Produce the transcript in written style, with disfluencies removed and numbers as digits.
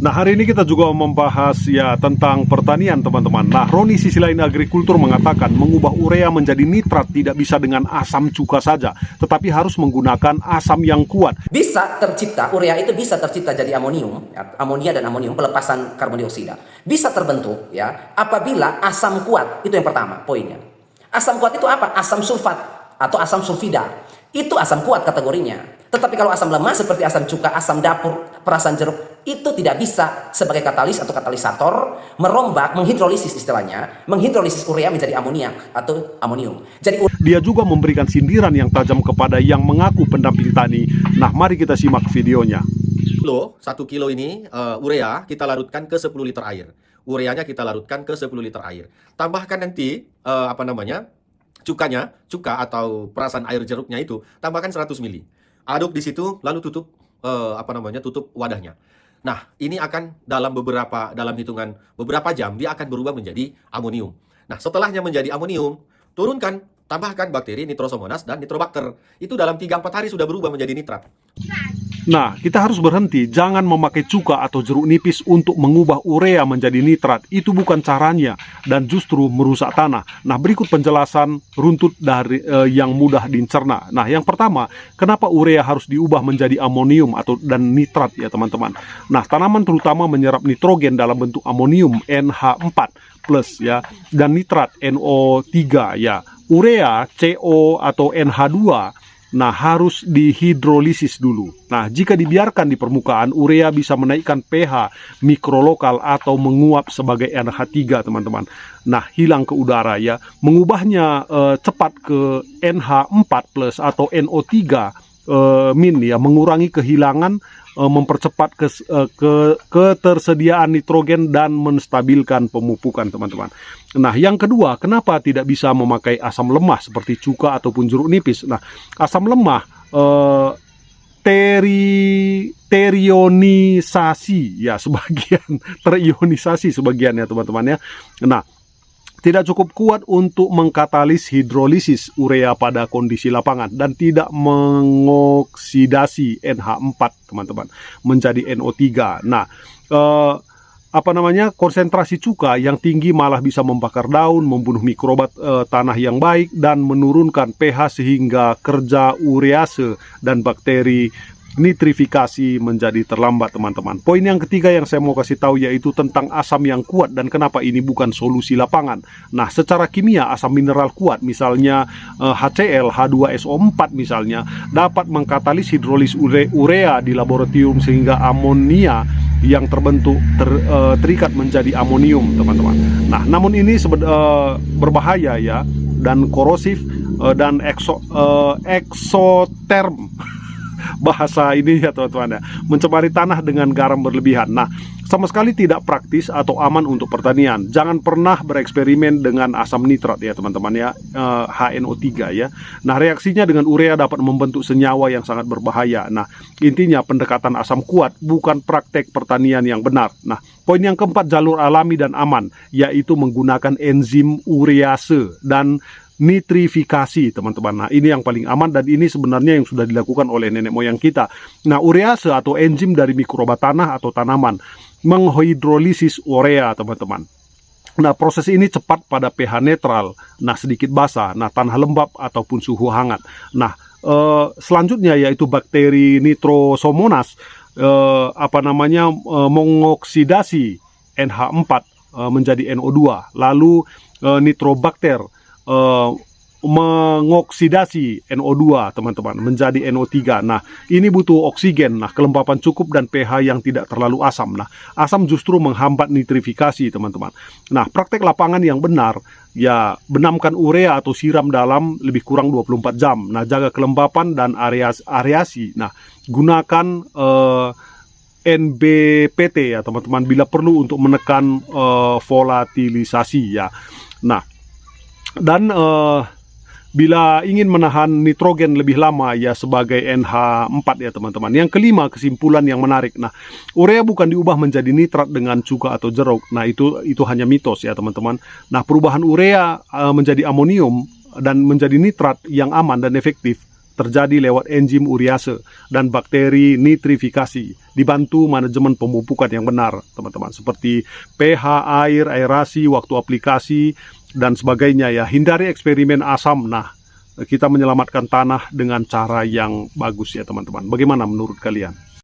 Nah, hari ini kita juga membahas ya tentang pertanian, teman-teman. Nah, Roni Sisilain Agrikultur mengatakan mengubah urea menjadi nitrat tidak bisa dengan asam cuka saja, tetapi harus menggunakan asam yang kuat. Bisa tercipta, urea itu bisa tercipta jadi amonium, ya, amonia dan amonium, pelepasan karbon dioksida. Bisa terbentuk ya apabila asam kuat, itu yang pertama poinnya. Asam kuat itu apa? Asam sulfat atau asam sulfida. Itu asam kuat kategorinya. Tetapi kalau asam lemah seperti asam cuka, asam dapur, perasan jeruk, itu tidak bisa sebagai katalis atau katalisator merombak, menghidrolisis istilahnya, menghidrolisis urea menjadi amoniak atau amonium. Jadi dia juga memberikan sindiran yang tajam kepada yang mengaku pendamping tani. Nah, mari kita simak videonya. 1 kilo ini urea kita larutkan ke 10 liter air. Ureanya kita larutkan ke 10 liter air. Tambahkan nanti cuka atau perasan air jeruknya itu tambahkan 100 ml. Aduk di situ lalu tutup tutup wadahnya. Nah, ini akan dalam hitungan beberapa jam dia akan berubah menjadi amonium. Nah, setelahnya menjadi amonium, tambahkan bakteri Nitrosomonas dan Nitrobacter. Itu dalam 3-4 hari sudah berubah menjadi nitrat. Nah, kita harus berhenti, jangan memakai cuka atau jeruk nipis untuk mengubah urea menjadi nitrat. Itu bukan caranya dan justru merusak tanah. Nah, berikut penjelasan runtut dari yang mudah dicerna. Nah, yang pertama, kenapa urea harus diubah menjadi amonium dan nitrat ya teman-teman. Nah, tanaman terutama menyerap nitrogen dalam bentuk amonium NH4+ ya dan nitrat NO3 ya. Urea CO atau NH2 nah harus dihidrolisis dulu. Nah, jika dibiarkan di permukaan, urea bisa menaikkan pH mikrolokal atau menguap sebagai NH3, teman-teman. Nah, hilang ke udara ya. Mengubahnya cepat ke NH4+ atau NO3 ya, mengurangi kehilangan, mempercepat ketersediaan nitrogen dan menstabilkan pemupukan, teman-teman. Nah, yang kedua, kenapa tidak bisa memakai asam lemah seperti cuka ataupun jeruk nipis? Nah, asam lemah terionisasi ya sebagian, terionisasi sebagian ya teman-teman ya. Nah, tidak cukup kuat untuk mengkatalis hidrolisis urea pada kondisi lapangan dan tidak mengoksidasi NH4 teman-teman menjadi NO3. Nah, konsentrasi cuka yang tinggi malah bisa membakar daun, membunuh mikroba tanah yang baik dan menurunkan pH sehingga kerja urease dan bakteri nitrifikasi menjadi terlambat, teman-teman. Poin yang ketiga yang saya mau kasih tahu yaitu tentang asam yang kuat dan kenapa ini bukan solusi lapangan. Nah, secara kimia asam mineral kuat misalnya HCl, H2SO4 misalnya dapat mengkatalis hidrolis urea di laboratorium sehingga amonia yang terbentuk terikat menjadi amonium, teman-teman. Nah, namun ini berbahaya ya dan korosif dan eksoterm bahasa ini ya teman-teman ya, mencemari tanah dengan garam berlebihan. Nah, sama sekali tidak praktis atau aman untuk pertanian. Jangan pernah bereksperimen dengan asam nitrat ya teman-teman ya, HNO3 ya. Nah, reaksinya dengan urea dapat membentuk senyawa yang sangat berbahaya. Nah, intinya pendekatan asam kuat bukan praktek pertanian yang benar. Nah, poin yang keempat, jalur alami dan aman, yaitu menggunakan enzim urease dan nitrifikasi, teman-teman. Nah, ini yang paling aman dan ini sebenarnya yang sudah dilakukan oleh nenek moyang kita. Nah, urease atau enzim dari mikroba tanah atau tanaman menghidrolisis urea, teman-teman. Nah, proses ini cepat pada pH netral, nah sedikit basah, nah tanah lembab ataupun suhu hangat. Nah, selanjutnya yaitu bakteri Nitrosomonas mengoksidasi NH4 menjadi NO2, lalu Nitrobacter mengoksidasi NO2 teman-teman menjadi NO3. Nah, ini butuh oksigen, nah kelembapan cukup dan pH yang tidak terlalu asam. Nah, asam justru menghambat nitrifikasi, teman-teman. Nah, praktek lapangan yang benar ya, benamkan urea atau siram dalam lebih kurang 24 jam. Nah, jaga kelembapan dan areasi. Nah, gunakan NBPT ya teman-teman bila perlu untuk menekan volatilisasi ya. Nah, dan bila ingin menahan nitrogen lebih lama ya sebagai NH4 ya teman-teman. Yang kelima, kesimpulan yang menarik. Nah, urea bukan diubah menjadi nitrat dengan cuka atau jeruk. Nah, itu hanya mitos ya teman-teman. Nah, perubahan urea menjadi amonium dan menjadi nitrat yang aman dan efektif terjadi lewat enzim uriase dan bakteri nitrifikasi, dibantu manajemen pemupukan yang benar, teman-teman, seperti pH air, aerasi, waktu aplikasi, dan sebagainya ya. Hindari eksperimen asam. Nah, kita menyelamatkan tanah dengan cara yang bagus ya teman-teman. Bagaimana menurut kalian?